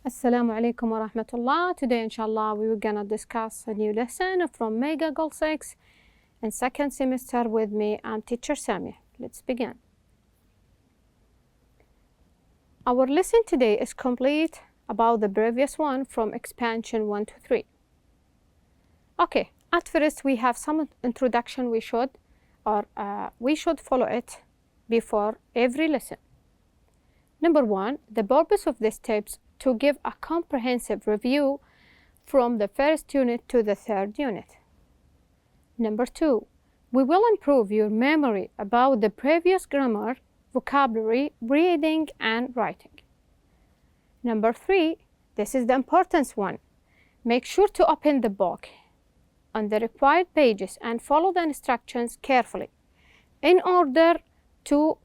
Assalamu alaikum wa rahmatullah. Today, inshallah, we were gonna discuss a new lesson from Mega Goal 6 in second semester with me and teacher Samia. Let's begin. Our lesson today is complete about the previous one from expansion 1 to 3. Okay, at first we have some introduction we should follow it before every lesson. Number one, the purpose of these tips to give a comprehensive review from the first unit to the third unit. Number two, we will improve your memory about the previous grammar, vocabulary, reading, and writing. Number three, this is the important one. Make sure to open the book on the required pages and follow the instructions carefully in order to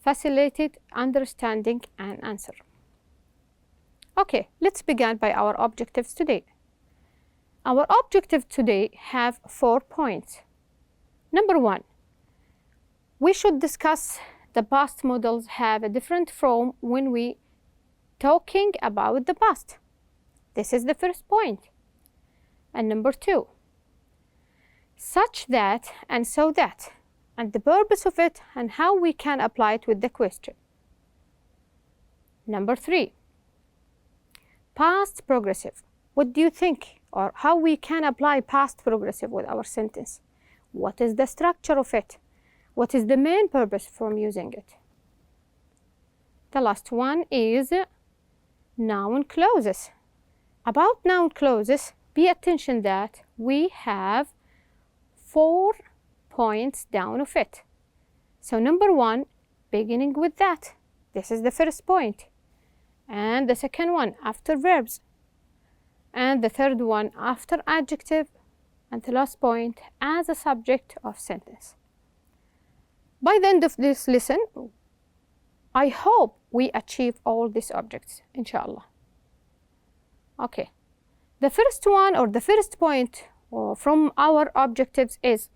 facilitate understanding and answer. Okay, let's begin by our objectives today. Our objectives today have 4 points. Number one, we should discuss the past models have a different form when we talking about the past. This is the first point. And number two, such that and so that, and the purpose of it and how we can apply it with the question. Number three, past progressive. What do you think, or how we can apply past progressive with our sentence? What is the structure of it? What is the main purpose from using it? The last one is noun clauses. About noun clauses, pay attention that we have 4 points down of it. So number one, beginning with that. This is the first point. And the second one after verbs, and the third one after adjective, and the last point as a subject of sentence. By the end of this lesson, I hope we achieve all these objects, inshallah. Okay, the first one or the first point from our objectives is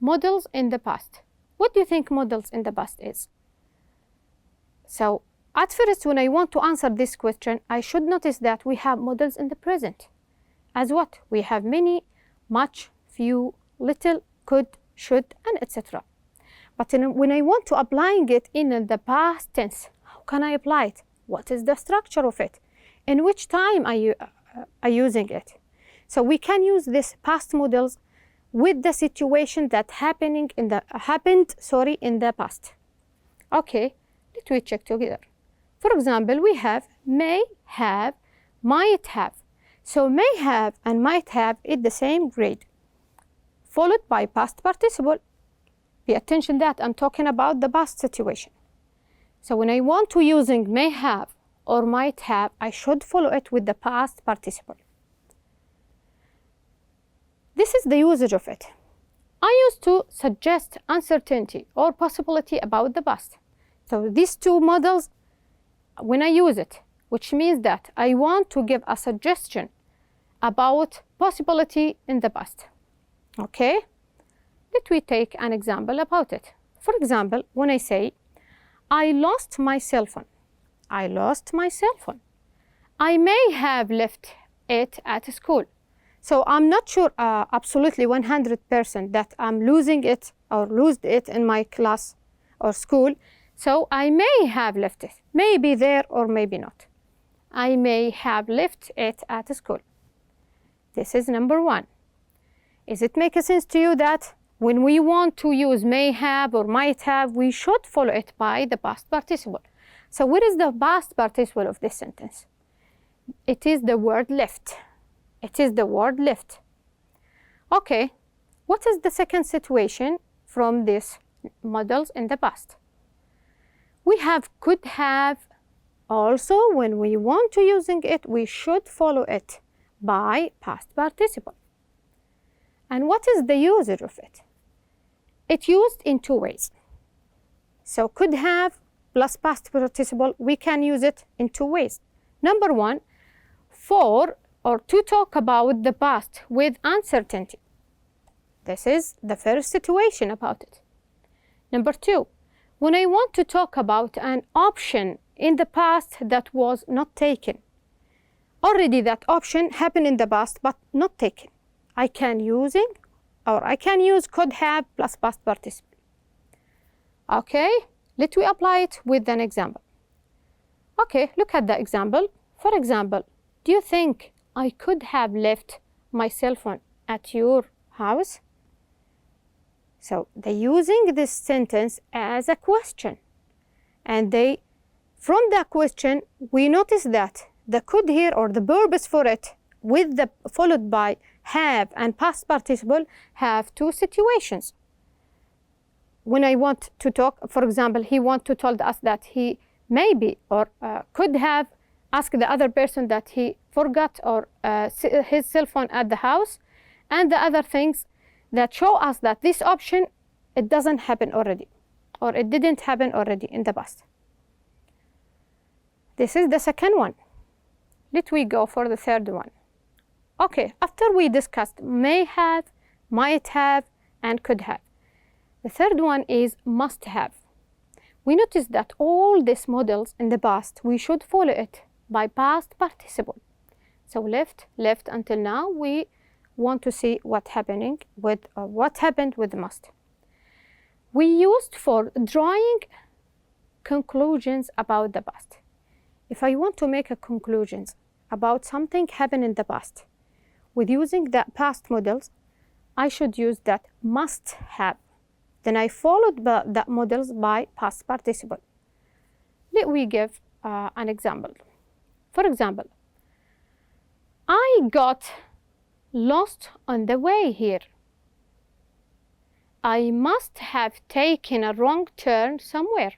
models in the past. What do you think models in the past is? So at first, when I want to answer this question, I should notice that we have models in the present. As what? We have many, much, few, little, could, should, and etc. But when I want to applying it in the past tense, how can I apply it? What is the structure of it? In which time are you using it? So we can use this past models with the situation that happened in the past. Okay, let me check together. For example, we have may have, might have. So may have and might have is the same grade, followed by past participle. Pay attention that I'm talking about the past situation. So when I want to using may have or might have, I should follow it with the past participle. This is the usage of it. I used to suggest uncertainty or possibility about the past. So these two models, when I use it, which means that I want to give a suggestion about possibility in the past. Okay? Let me take an example about it. For example, when I say, I lost my cell phone. I lost my cell phone. I may have left it at school. So I'm not sure absolutely 100% that I'm losing it or lost it in my class or school. So I may have left it, maybe there or maybe not. I may have left it at school. This is number one. Is it making sense to you that when we want to use may have or might have, we should follow it by the past participle? So what is the past participle of this sentence? It is the word left. It is the word left. Okay, what is the second situation from these models in the past? We have could have. Also, when we want to using it, we should follow it by past participle. And what is the usage of it? It's used in 2 ways. So could have plus past participle, we can use it in 2 ways. Number one, for or to talk about the past with uncertainty. This is the first situation about it. Number two, when I want to talk about an option in the past that was not taken, already that option happened in the past but not taken. I can use could have plus past participle. Okay, let we apply it with an example. Okay, look at the example. For example, do you think I could have left my cell phone at your house? So they're using this sentence as a question. And from the question, we notice that the could here, or the purpose for it, followed by have and past participle, have two situations. When I want to talk, for example, he want to tell us that he maybe or could have asked the other person that he forgot or his cell phone at the house, and the other things that show us that this option, it doesn't happen already, or it didn't happen already in the past. This is the second one. Let we go for the third one. Okay, after we discussed may have, might have, and could have, the third one is must have. We notice that all these models in the past, we should follow it by past participle. So left until now, we want to see what happened with the must. We used for drawing conclusions about the past. If I want to make a conclusions about something happened in the past, with using the past models, I should use that must have. Then I followed the models by past participle. Let me give an example. For example, I got lost on the way here. I must have taken a wrong turn somewhere.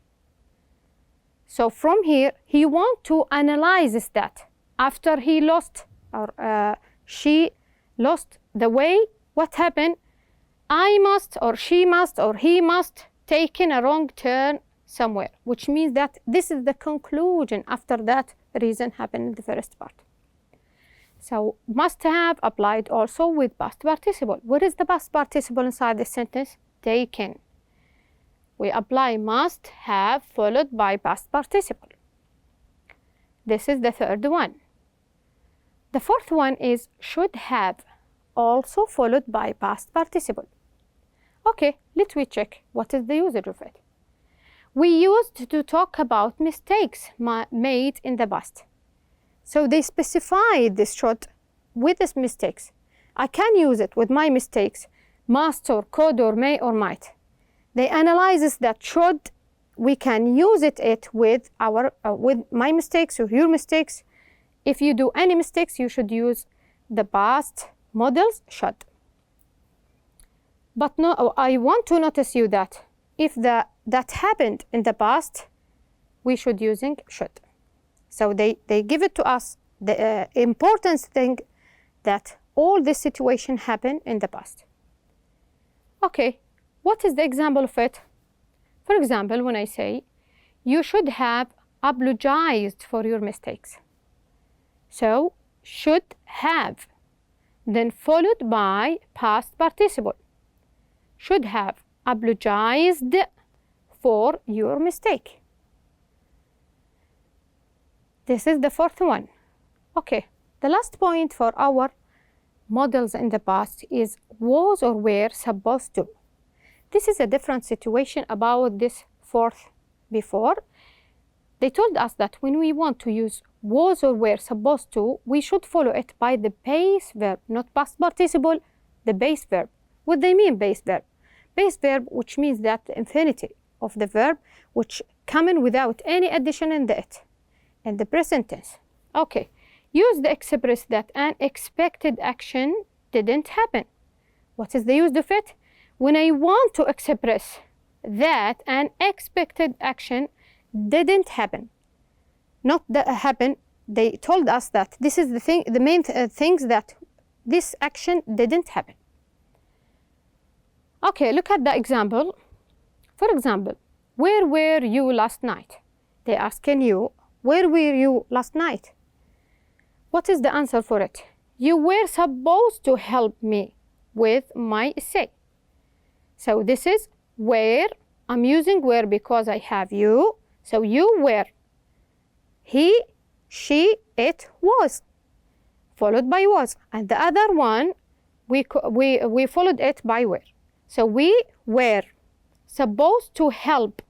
So from here, he wants to analyze that. After he lost or she lost the way, what happened? I must or she must or he must taken a wrong turn somewhere, which means that this is the conclusion after that reason happened in the first part. So must have applied also with past participle. What is the past participle inside the sentence? Taken. We apply must have followed by past participle. This is the third one. The fourth one is should have, also followed by past participle. Okay, let me check what is the usage of it. We used to talk about mistakes made in the past. So they specified this should with these mistakes. I can use it with my mistakes, must or could or may or might. They analyze that should, we can use it with my mistakes or your mistakes. If you do any mistakes, you should use the past models should. But no, I want to notice you that if that happened in the past, we should using should. So they give it to us, the important thing that all this situation happened in the past. Okay, what is the example of it? For example, when I say, you should have apologized for your mistakes. So, should have, then followed by past participle. Should have apologized for your mistake. This is the fourth one. Okay, the last point for our models in the past is was or were supposed to. This is a different situation about this fourth before. They told us that when we want to use was or were supposed to, we should follow it by the base verb, not past participle, the base verb. What they mean base verb? Base verb, which means that the infinitive of the verb, which come in without any addition in the it, in the present tense. Okay, use the express that an expected action didn't happen. What is the use of it? When I want to express that an expected action didn't happen, not that happen, they told us that this is the main things that this action didn't happen. Okay, look at the example. For example, where were you last night? They're asking you, where were you last night? What is the answer for it? You were supposed to help me with my essay. So this is where. I'm using where because I have you. So you were. He, she, it was. followed by was, and the other one we followed it by were. So we were supposed to help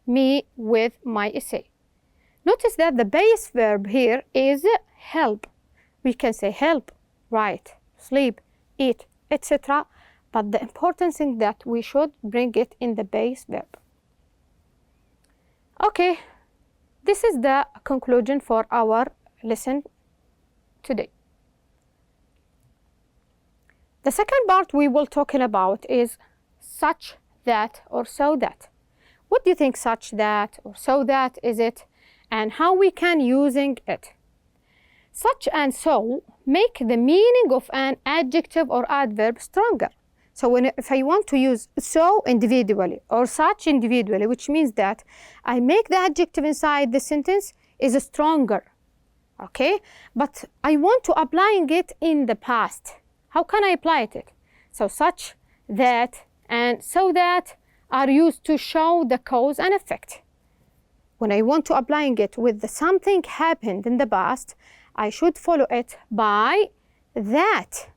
me with my essay. Notice that the base verb here is help. We can say help, write, sleep, eat, etc. But the important thing that we should bring it in the base verb. Okay, this is the conclusion for our lesson today. The second part we will talking about is such that or so that. What do you think such that or so that is it, and how we can using it? Such and so make the meaning of an adjective or adverb stronger. So if I want to use so individually or such individually, which means that I make the adjective inside the sentence is stronger, okay? But I want to applying it in the past. How can I apply it? So such, that, and so that are used to show the cause and effect. When I want to applying it with the something happened in the past, I should follow it by that,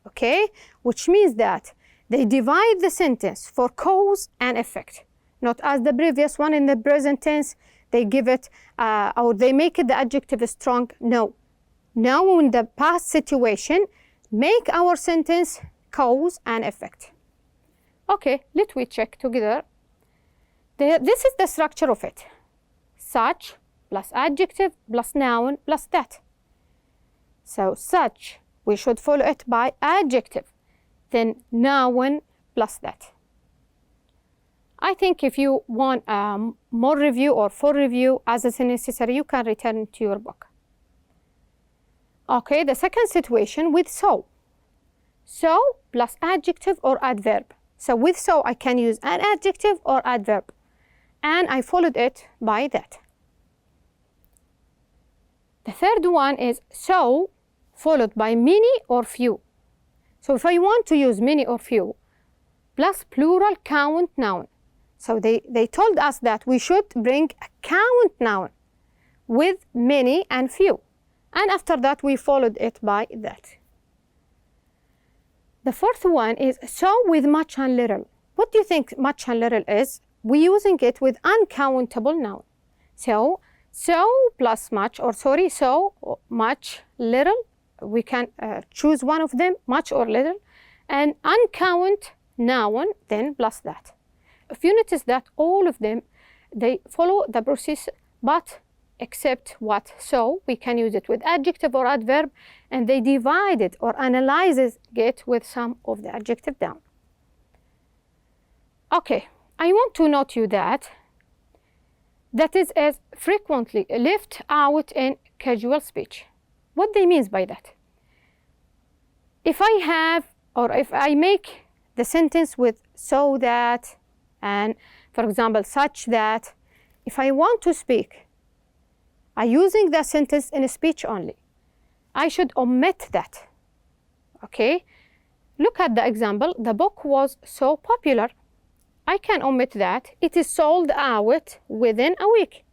okay? Which means that they divide the sentence for cause and effect. Not as the previous one in the present tense, they give it, or they make it the adjective strong. No. Now in the past situation, make our sentence cause and effect. Okay, let we check together. This is the structure of it. Such plus adjective plus noun plus that. So such, we should follow it by adjective, then noun plus that. I think if you want more review or full review as is necessary, you can return to your book. Okay, the second situation with so. So plus adjective or adverb. So with so I can use an adjective or adverb, and I followed it by that. The third one is so followed by many or few. So if I want to use many or few plus plural count noun. So they told us that we should bring a count noun with many and few. And after that we followed it by that. The fourth one is so with much and little. What do you think much and little is? We're using it with uncountable noun. So plus much, or sorry, so much, little. We can choose one of them, much or little. And uncount noun, then plus that. If you notice that all of them, they follow the process, but except what? So we can use it with adjective or adverb, and they divide it or analyze it with some of the adjective down. Okay, I want to note you that is as frequently left out in casual speech. What they mean by that? If I have, or if I make the sentence with so that, and for example, such that, if I want to speak, I'm using the sentence in a speech only. I should omit that, okay? Look at the example. The book was so popular. I can omit that. It is sold out within a week.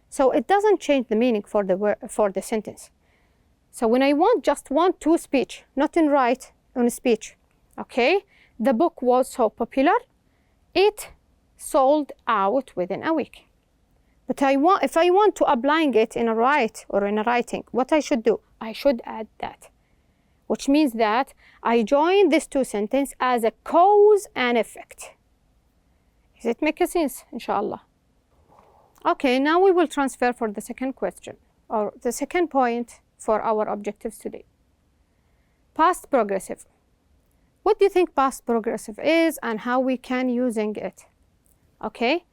So it doesn't change the meaning for the sentence. So when I just want to speech, not in write, on speech, okay? The book was so popular. It sold out within a week. But if I want to applying it in a write or in a writing, what I should do? I should add that, which means that I join these two sentences as a cause and effect. Does it make sense, inshallah? Okay, now we will transfer for the second question, or the second point for our objectives today. Past progressive. What do you think past progressive is and how we can using it? Okay,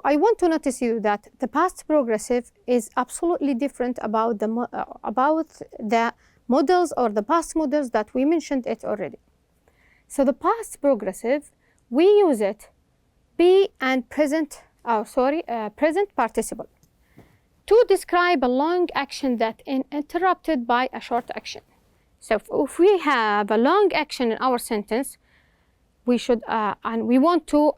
I want to notice you that the past progressive is absolutely different about the models or the past models that we mentioned it already. So the past progressive, we use it be and present participle to describe a long action that is interrupted by a short action. So if we have a long action in our sentence, we should and we want to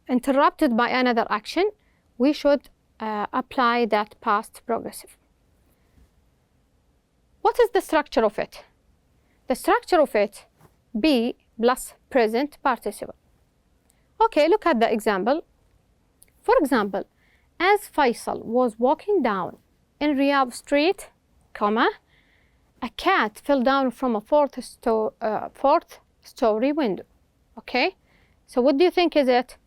interrupted by another action, we should apply that past progressive. what is the structure of it? The structure of it, be plus present participle. Okay, look at the example. For example, as Faisal was walking down in Riyadh Street, comma, a cat fell down from a fourth story window. Okay, so what do you think is it?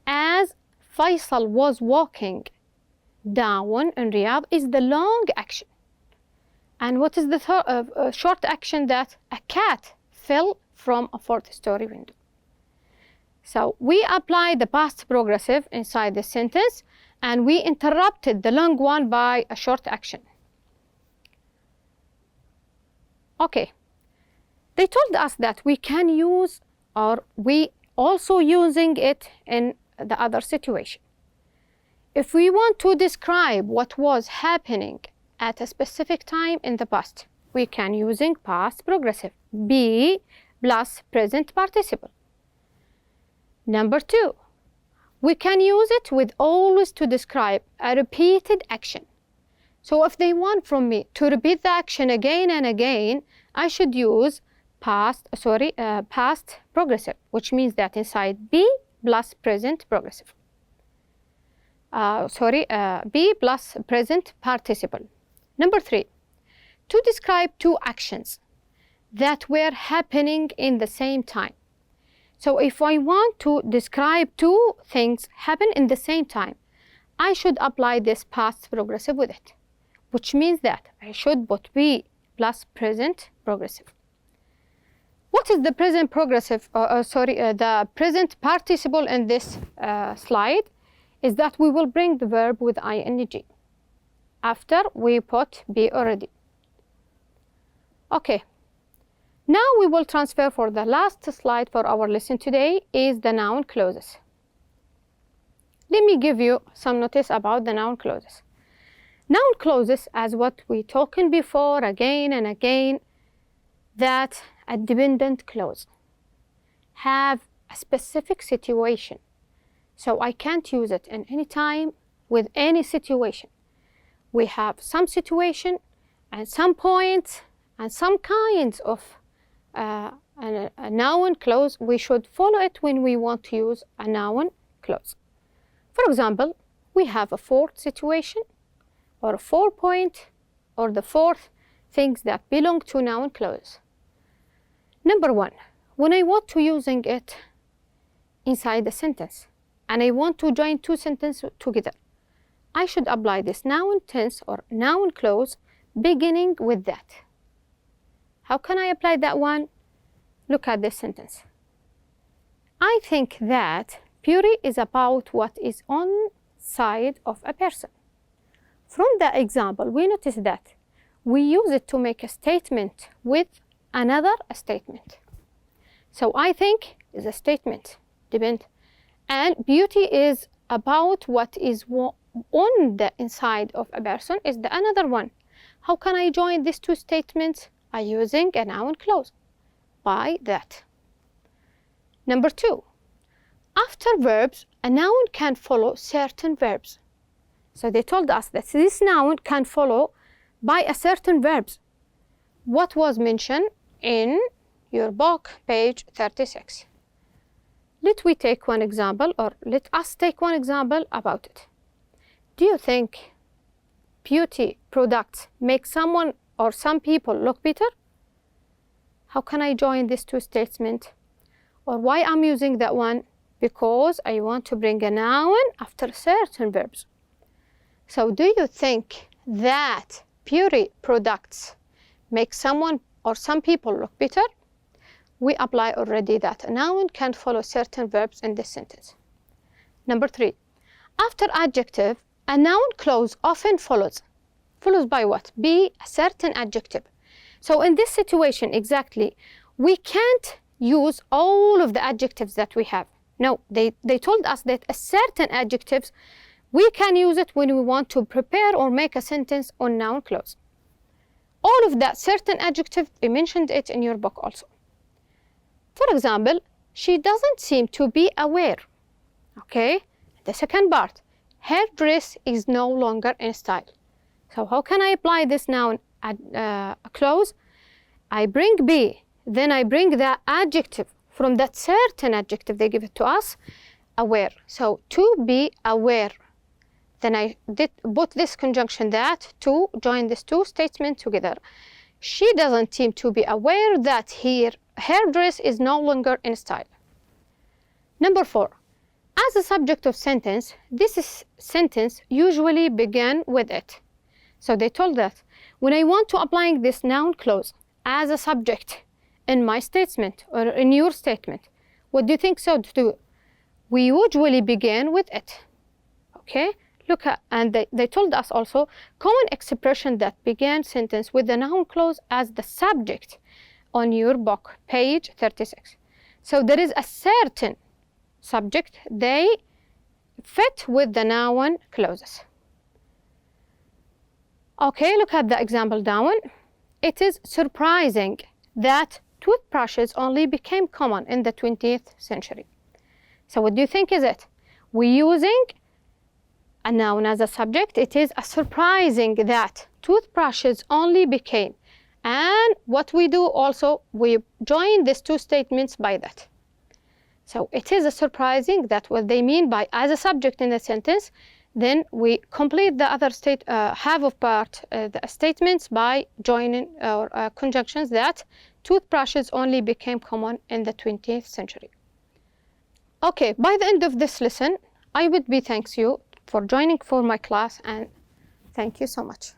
As Faisal was walking down in Riyadh is the long action. And what is the short action? That a cat fell from a fourth story window. So we apply the past progressive inside the sentence and we interrupted the long one by a short action. Okay, they told us that we can use, or we also using it in the other situation. If we want to describe what was happening at a specific time in the past, we can using past progressive, be plus present participle. Number 2, we can use it with always to describe a repeated action. So if they want from me to repeat the action again and again, I should use past progressive, which means that inside be plus present progressive. Be plus present participle. Number 3, to describe two actions that were happening in the same time. So if I want to describe two things happen in the same time, I should apply this past progressive with it, which means that I should put be plus present progressive. What is the present progressive, the present participle in this slide is that we will bring the verb with ing after we put be already. Okay, now we will transfer for the last slide for our lesson today is the noun clauses. Let me give you some notice about the noun clauses. Noun clauses, as what we talking before again and again, that a dependent clause have a specific situation. So I can't use it in any time with any situation. We have some situation and some points and some kinds of a noun clause. We should follow it when we want to use a noun clause. For example, we have a fourth situation or a 4-point or the fourth things that belong to noun clause. Number 1, when I want to using it inside the sentence and I want to join two sentences together, I should apply this noun tense or noun clause beginning with that. How can I apply that one? Look at this sentence. I think that beauty is about what is on side of a person. From the example, we notice that we use it to make a statement with another statement. So I think is a statement, depend, and beauty is about what is on the inside of a person is the another one. How can I join these two statements? By using a noun clause, by that. Number 2, after verbs, a noun can follow certain verbs. So they told us that this noun can follow by a certain verbs. What was mentioned in your book, page 36. Let us take one example about it. Do you think beauty products make someone or some people look better? How can I join these two statements? Or why I'm using that one? Because I want to bring a noun after certain verbs. So do you think that beauty products make someone or some people look better? We apply already that a noun can follow certain verbs in this sentence. Number 3, after adjective, a noun clause often follows by what? Be a certain adjective. So in this situation exactly, we can't use all of the adjectives that we have. No, they told us that a certain adjectives, we can use it when we want to prepare or make a sentence on noun clause. All of that certain adjective, we mentioned it in your book also. For example, she doesn't seem to be aware. Okay, the second part, her dress is no longer in style. So how can I apply this noun clause, I bring be, then I bring the adjective from that certain adjective they give it to us, aware. So to be aware. Then I put this conjunction that to join these two statements together. She doesn't seem to be aware that her dress is no longer in style. Number 4. As a subject of sentence, this sentence usually began with it. So they told us, when I want to apply this noun clause as a subject in my statement or in your statement, what do you think so to do? We usually begin with it. Okay? Look at, and they told us also, common expression that began sentence with the noun clause as the subject on your book, page 36. So there is a certain subject, they fit with the noun clauses. Okay, look at the example down. It is surprising that toothbrushes only became common in the 20th century. So what do you think is it? We're using a noun as a subject. It is surprising that toothbrushes only became. And what we do also, we join these two statements by that. So it is surprising that what they mean by as a subject in the sentence, then we complete the other half of part, the statements by joining or conjunctions that toothbrushes only became common in the 20th century. Okay, by the end of this lesson, I would be thanks you for joining for my class, and thank you so much.